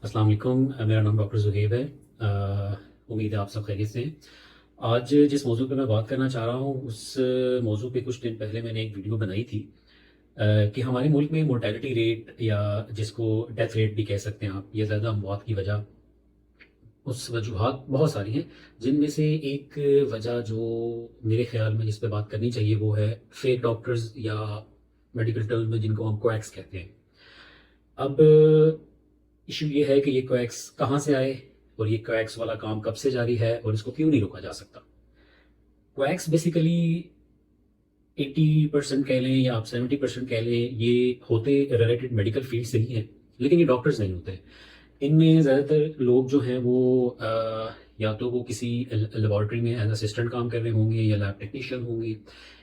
अस्सलाम वालेकुम। मेरा नाम डॉक्टर ज़ुहैब है। उम्मीद है आप सब खैरियत से हैं। आज जिस मौजू पे मैं बात करना चाह रहा हूँ उस मौजू पे कुछ दिन पहले मैंने एक वीडियो बनाई थी कि हमारे मुल्क में मोर्टेलिटी रेट या जिसको डेथ रेट भी कह सकते हैं आप, या ज़्यादा अमवात की वजह, उस वजूहात बहुत सारी हैं, जिनमें से एक वजह जो मेरे ख्याल में जिस पे बात करनी चाहिए वो है फेक डॉक्टर्स, या मेडिकल टर्म में जिनको हम कोएक्स कहते हैं। अब इशू ये है कि ये कोएक्स कहाँ से आए और ये कोएक्स वाला काम कब से जारी है और इसको क्यों नहीं रोका जा सकता। कोएक्स बेसिकली 80% कह लें या आप 70% कह लें, ये होते रिलेटेड मेडिकल फील्ड से ही हैं, लेकिन ये डॉक्टर्स नहीं होते। इनमें ज़्यादातर लोग जो हैं वो या तो वो किसी लेबॉर्ट्री में एज असिस्टेंट काम कर रहे होंगे, या लैब टेक्नीशियन होंगे,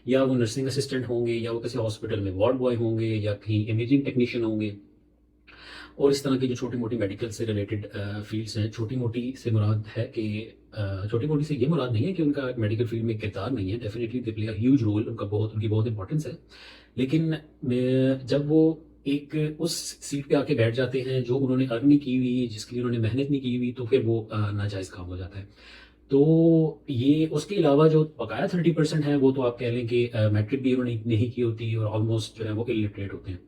या वो नर्सिंग असिस्टेंट होंगे, या वो किसी हॉस्पिटल में वार्ड बॉय होंगे, या कहीं इमेजिंग टेक्नीशियन होंगे। और इस तरह की जो छोटी मोटी मेडिकल से रिलेटेड फील्ड्स हैं, छोटी मोटी से मुराद है कि छोटी मोटी से ये मुराद नहीं है कि उनका मेडिकल फील्ड में किरदार नहीं है, definitely they play a huge role, उनकी बहुत इंपॉर्टेंस है। लेकिन जब वो एक उस सीट पे आके बैठ जाते हैं जो उन्होंने अर्न नहीं की हुई, जिसके लिए उन्होंने मेहनत नहीं की हुई, तो फिर वो नाजायज़ काम हो जाता है। तो ये उसके अलावा जो बकाया 30% है वो तो आप कह लें कि मैट्रिक भी उन्होंने नहीं की होती और ऑलमोस्ट जो है वो इलिटरेट होते हैं।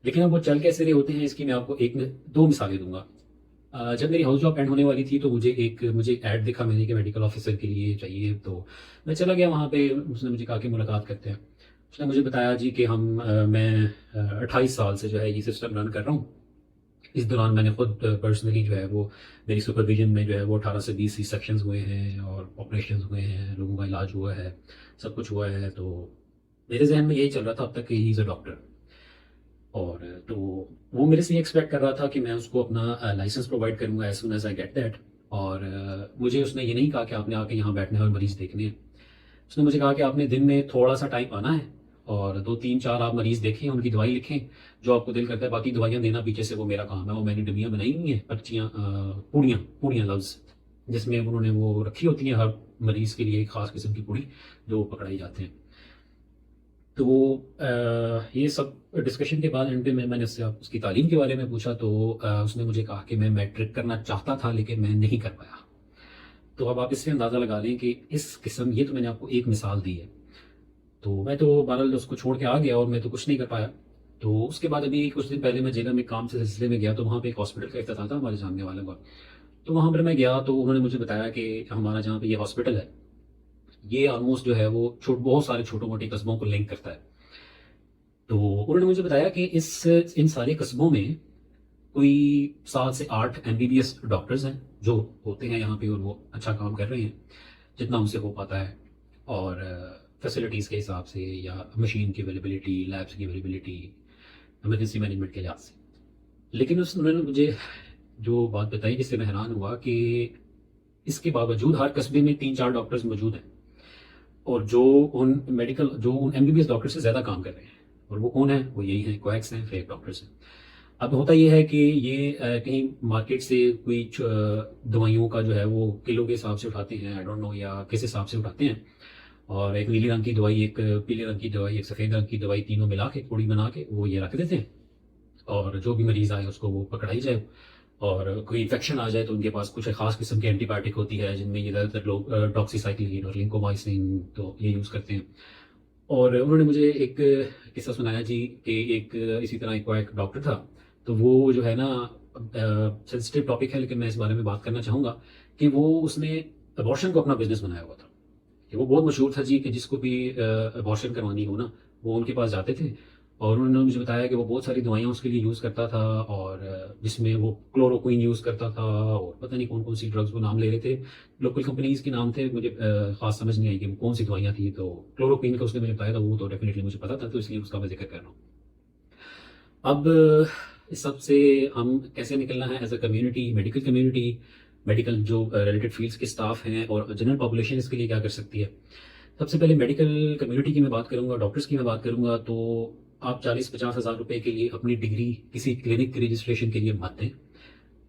लेकिन अब वो चल कैसे रहे होते हैं, इसकी मैं आपको दो मिसालें दूंगा। जब मेरी हाउस जॉब एंड होने वाली थी तो मुझे ऐड दिखा मैंने कि मेडिकल ऑफिसर के लिए चाहिए, तो मैं चला गया वहाँ पे। उसने मुझे कहा कि मुलाकात करते हैं। उसने मुझे बताया जी कि मैं 28 साल से जो है ये सिस्टम रन कर रहा हूँ। इस दौरान मैंने खुद पर्सनली जो है वो मेरी सुपरविजन में जो है वो 18 से 20 सी सेक्शंस हुए हैं और ऑपरेशंस हुए हैं, लोगों का इलाज हुआ है, सब कुछ हुआ है। तो मेरे जहन में यही चल रहा था अब तक कि ही इज़ अ डॉक्टर। और तो वो मेरे से ये एक्सपेक्ट कर रहा था कि मैं उसको अपना लाइसेंस प्रोवाइड करूँगा as soon as I get that. और मुझे उसने ये नहीं कहा कि आपने आके यहाँ बैठना है और मरीज़ देखने हैं। उसने मुझे कहा कि आपने दिन में थोड़ा-सा टाइम आना है और 2, 3, 4 आप मरीज़ देखें, उनकी दवाई लिखें, जो आपको दिल करता है, बाकी दवाइयाँ देना पीछे से वो मेरा काम है। वो मैंने डब्बियाँ बनाई हुई हैं, पर्चियाँ, पुड़ियाँ पुड़ियाँ लफ्ज़, जिसमें उन्होंने वो रखी होती हैं हर मरीज़ के लिए एक ख़ास किस्म की पुड़ी, जो पकड़ाई जाते हैं। तो ये सब डिस्कशन के बाद एंड पे मैंने उससे उसकी तालीम के बारे में पूछा, तो उसने मुझे कहा कि मैं मैट्रिक करना चाहता था लेकिन मैं नहीं कर पाया। तो अब आप इससे अंदाज़ा लगा लें कि इस किस्म, ये तो मैंने आपको एक मिसाल दी है। तो मैं तो बहरहाल उसको छोड़ के आ गया और मैं तो कुछ नहीं कर पाया। तो उसके बाद अभी कुछ दिन पहले मैं जेलर में काम से सिलसिले में गया, तो वहाँ पे एक हॉस्पिटल का इफ्तिताह था हमारे जानने वालों का। तो वहाँ पर मैं गया तो उन्होंने मुझे बताया कि हमारा जहाँ पे ये हॉस्पिटल है, ये ऑलमोस्ट जो है वो बहुत सारे छोटे-मोटे कस्बों को लिंक करता है। तो उन्होंने मुझे बताया कि इस इन सारे कस्बों में कोई 7 से 8 एमबीबीएस डॉक्टर्स हैं जो होते हैं यहाँ पे, और वो अच्छा काम कर रहे हैं जितना उनसे हो पाता है, और फैसिलिटीज़ के हिसाब से या मशीन की अवेलेबिलिटी, लैब्स की अवेलेबिलिटी, इमरजेंसी मैनेजमेंट के लिहाज से। लेकिन उस उन्होंने मुझे जो बात बताई जिससे मैं हैरान हुआ कि इसके बावजूद हर कस्बे में 3-4 डॉक्टर्स मौजूद हैं, और जो उन एमबीबीएस डॉक्टर से ज़्यादा काम कर रहे हैं। और वो कौन है? वो यही हैं, कोएक्स हैं, फेक डॉक्टर्स हैं। अब होता ये है कि ये कहीं मार्केट से कोई दवाइयों का जो है वो किलो के हिसाब से उठाते हैं, आई डोंट नो, या किस हिसाब से उठाते हैं। और एक नीली रंग की दवाई, एक पीले रंग की दवाई, एक सफ़ेद रंग की दवाई, तीनों मिला के पूड़ी बना के वो ये रख देते हैं, और जो भी मरीज़ आए उसको वो पकड़ाई जाए। और कोई इन्फेक्शन आ जाए तो उनके पास कुछ ख़ास किस्म की एंटीबायोटिक होती है, जिनमें ये ज़्यादातर लोग डॉक्सीसाइक्लिन और लिंकोमाइसिन तो ये यूज़ करते हैं। और उन्होंने मुझे एक किस्सा सुनाया जी कि एक इसी तरह एक डॉक्टर था। तो वो जो है ना, सेंसिटिव टॉपिक है लेकिन मैं इस बारे में बात करना चाहूँगा कि वो उसने अबॉर्शन को अपना बिज़नेस बनाया हुआ था। कि वो बहुत मशहूर था जी, कि जिसको भी अबॉर्शन करवानी हो ना, वो उनके पास जाते थे। और उन्होंने मुझे बताया कि वो बहुत सारी दवाइयाँ उसके लिए यूज़ करता था, और जिसमें वो क्लोरोक्विन यूज़ करता था, और पता नहीं कौन-कौन सी ड्रग्स वो नाम ले रहे थे। लोकल कंपनीज़ के नाम थे, मुझे ख़ास समझ नहीं आई कि वो कौन-सी दवाइयाँ थी। तो क्लोरोक्विन का उसने मुझे बताया था, वो तो डेफ़िनिटली मुझे पता था, तो इसलिए उसका मैं ज़िक्र कर रहा हूँ। अब इस सब से हम कैसे निकलना है as a community, medical community, medical जो रिलेटेड फ़ील्ड्स के स्टाफ हैं, और जनरल पॉपुलेशन इसके लिए क्या कर सकती है? सबसे पहले मेडिकल कम्युनिटी की मैं बात करूँगा, डॉक्टर्स की मैं बात करूँगा, तो आप 40-50 हज़ार रुपए के लिए अपनी डिग्री किसी क्लिनिक के रजिस्ट्रेशन के लिए मत दें।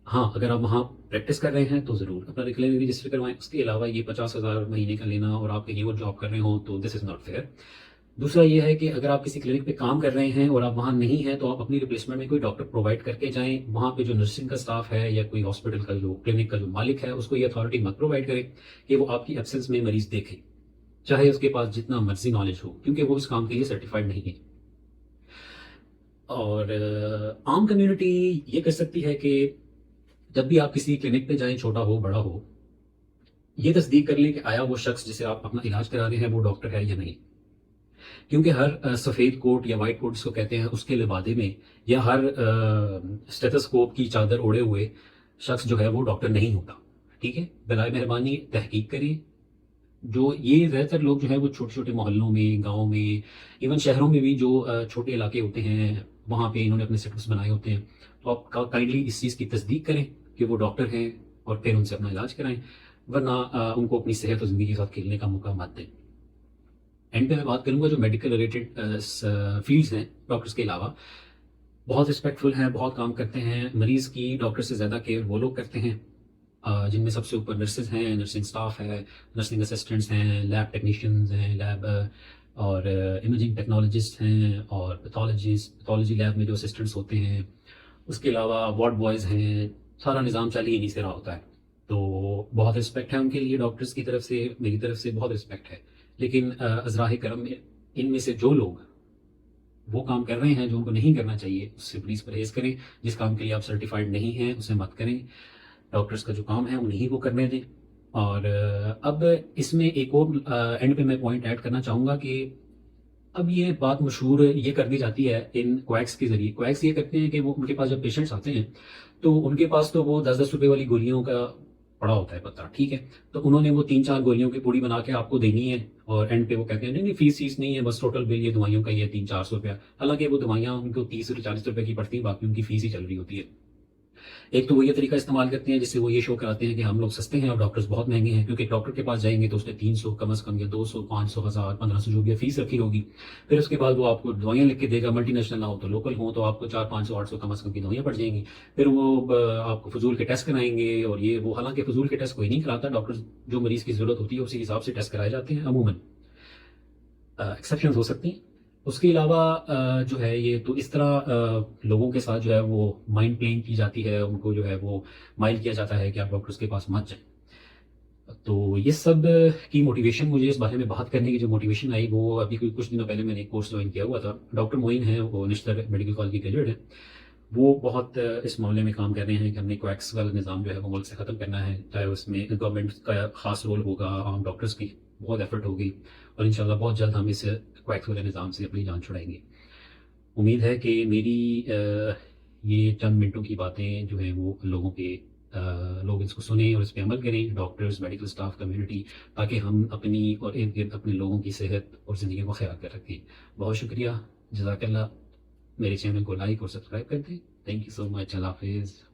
हाँ, अगर आप वहाँ प्रैक्टिस कर रहे हैं तो ज़रूर अपना क्लिनिक रजिस्टर करवाएँ। उसके अलावा ये 50,000 महीने का लेना और आप कहीं और जॉब कर रहे हो, तो दिस इज़ नॉट फेयर। دوسرا یہ ہے کہ اگر آپ کسی کلینک پہ کام کر رہے ہیں اور آپ وہاں نہیں ہیں تو آپ اپنی ریپلیسمنٹ میں کوئی ڈاکٹر پرووائڈ کر کے جائیں. وہاں پہ جو نرسنگ کا اسٹاف ہے یا کوئی ہاسپٹل کا جو کلینک کا جو مالک ہے اس کو یہ اتھارٹی مت پرووائڈ کرے کہ وہ آپ کی ایبسنس میں مریض دیکھے، چاہے اس کے پاس جتنا مرضی نالج ہو، کیونکہ وہ اس کام کے لیے سرٹیفائڈ نہیں ہے. اور عام کمیونٹی یہ کر سکتی ہے کہ جب بھی آپ کسی کلینک پہ جائیں، چھوٹا ہو بڑا ہو، یہ تصدیق کر لیں کہ آیا وہ شخص جسے آپ اپنا علاج کرا رہے ہیں وہ ڈاکٹر ہے یا نہیں. کیونکہ ہر سفید کوٹ یا وائٹ کوٹ جس کو کہتے ہیں اس کے لبادے میں یا ہر اسٹیتھوسکوپ کی چادر اوڑے ہوئے شخص جو ہے وہ ڈاکٹر نہیں ہوتا. ٹھیک ہے، برائے مہربانی تحقیق کریں. جو یہ زیادہ تر لوگ جو ہے وہ چھوٹے چھوٹے محلوں میں، گاؤں میں، ایون شہروں میں بھی جو چھوٹے علاقے ہوتے ہیں وہاں پہ انہوں نے اپنے سیٹ اپس بنائے ہوتے ہیں. تو آپ کائنڈلی اس چیز کی تصدیق کریں کہ وہ ڈاکٹر ہیں اور پھر ان سے اپنا علاج کرائیں، ورنہ ان کو اپنی صحت اور زندگی کے ساتھ کھیلنے کا موقع مت دیں. اینڈ پہ میں بات کروں گا جو میڈیکل ریلیٹڈ فیلڈز ہیں ڈاکٹرز کے علاوہ، بہت رسپیکٹفل ہیں، بہت کام کرتے ہیں. مریض کی ڈاکٹر سے زیادہ کیئر وہ لوگ کرتے ہیں جن میں سب سے اوپر نرسز ہیں، نرسنگ اسٹاف ہے، نرسنگ اسسٹنٹس ہیں، لیب ٹیکنیشینز ہیں، لیب اور امیجنگ ٹیکنالوجسٹ ہیں، اور پیتھولوجی لیب میں جو اسسٹنٹس ہوتے ہیں. اس کے علاوہ وارڈ بوائز ہیں. سارا نظام چل ہی انہیں سے رہا ہوتا ہے. تو بہت رسپیکٹ ہے ان کے لیے ڈاکٹرز کی طرف سے، میری طرف سے بہت رسپیکٹ ہے. لیکن ازراہ کرم میں ان میں سے جو لوگ وہ کام کر رہے ہیں جو ان کو نہیں کرنا چاہیے، اس سے پلیز پرہیز کریں. جس کام کے لیے آپ سرٹیفائڈ نہیں ہیں اسے مت کریں. ڈاکٹرز کا جو کام ہے انہیں وہ کرنے دیں. اور اب اس میں ایک اور اینڈ پہ میں پوائنٹ ایڈ کرنا چاہوں گا کہ اب یہ بات مشہور یہ کر دی جاتی ہے ان کویکس کے ذریعے. کویکس یہ کرتے ہیں کہ وہ ان کے پاس جب پیشنٹس آتے ہیں تو ان کے پاس تو وہ 10-10 روپے والی گولیوں کا پڑا ہوتا ہے پتہ. ٹھیک ہے، تو انہوں نے وہ 3-4 گولیوں کی پوڑی بنا کے آپ کو دینی ہے اور اینڈ پہ وہ کہتے ہیں نہیں فیس نہیں ہے، بس ٹوٹل بل یہ دوائیوں کا یہ 300-400 روپیہ. حالانکہ وہ دوائیاں ان کو 30-40 روپے کی پڑتی ہیں، باقی ان کی فیس ہی چل رہی ہوتی ہے. ایک تو وہ یہ طریقہ استعمال کرتے ہیں جس سے وہ یہ شو کراتے ہیں کہ ہم لوگ سستے ہیں اور ڈاکٹرز بہت مہنگے ہیں، کیونکہ ڈاکٹر کے پاس جائیں گے تو اس نے 300 کم از کم یا 200 500 1000 1500 جو بھی فیس رکھی ہوگی. پھر اس کے بعد وہ آپ کو دوائیاں لکھ کے دے گا، ملٹی نیشنل نہ ہو تو لوکل ہو تو آپ کو 400 500 800 کم از کم کی دوائیاں پڑ جائیں گی. پھر وہ آپ کو فضول کے ٹیسٹ کرائیں گے اور یہ وہ، حالانکہ فضول کے ٹیسٹ کوئی نہیں کراتا. ڈاکٹر جو مریض کی ضرورت ہوتی ہے اسی حساب سے ٹیسٹ کرائے جاتے ہیں. عموماً ایکسیپشنز ہو سکتی ہیں. اس کے علاوہ جو ہے یہ تو اس طرح لوگوں کے ساتھ جو ہے وہ مائنڈ پلینگ کی جاتی ہے، ان کو جو ہے وہ مائل کیا جاتا ہے کہ آپ ڈاکٹرز کے پاس مت جائیں. تو یہ سب کی موٹیویشن، مجھے اس بارے میں بات کرنے کی جو موٹیویشن آئی وہ ابھی کچھ دنوں پہلے میں نے ایک کورس جوائن کیا ہوا تھا. ڈاکٹر معین ہیں، وہ نشتر میڈیکل کالج کی گریجویٹ ہیں. وہ بہت اس معاملے میں کام کر رہے ہیں کہ ہم نے کویکس والا نظام جو ہے وہ ملک سے ختم کرنا ہے، چاہے اس میں گورنمنٹ کا خاص رول ہوگا، عام ڈاکٹرز کی بہت ایفرٹ ہوگی، اور انشاءاللہ بہت جلد ہم اس کویکس والے نظام سے اپنی جان چھڑائیں گے. امید ہے کہ میری یہ چند منٹوں کی باتیں جو ہیں وہ لوگ اس کو سنیں اور اس پہ عمل کریں، ڈاکٹرز، میڈیکل اسٹاف، کمیونٹی، تاکہ ہم اپنی اور ارد گرد اپنے لوگوں کی صحت اور زندگی کو خیال کر رکھیں. بہت شکریہ، جزاک اللہ. میرے چینل کو لائک اور سبسکرائب کر دیں. تھینک یو سو مچ. اللہ حافظ.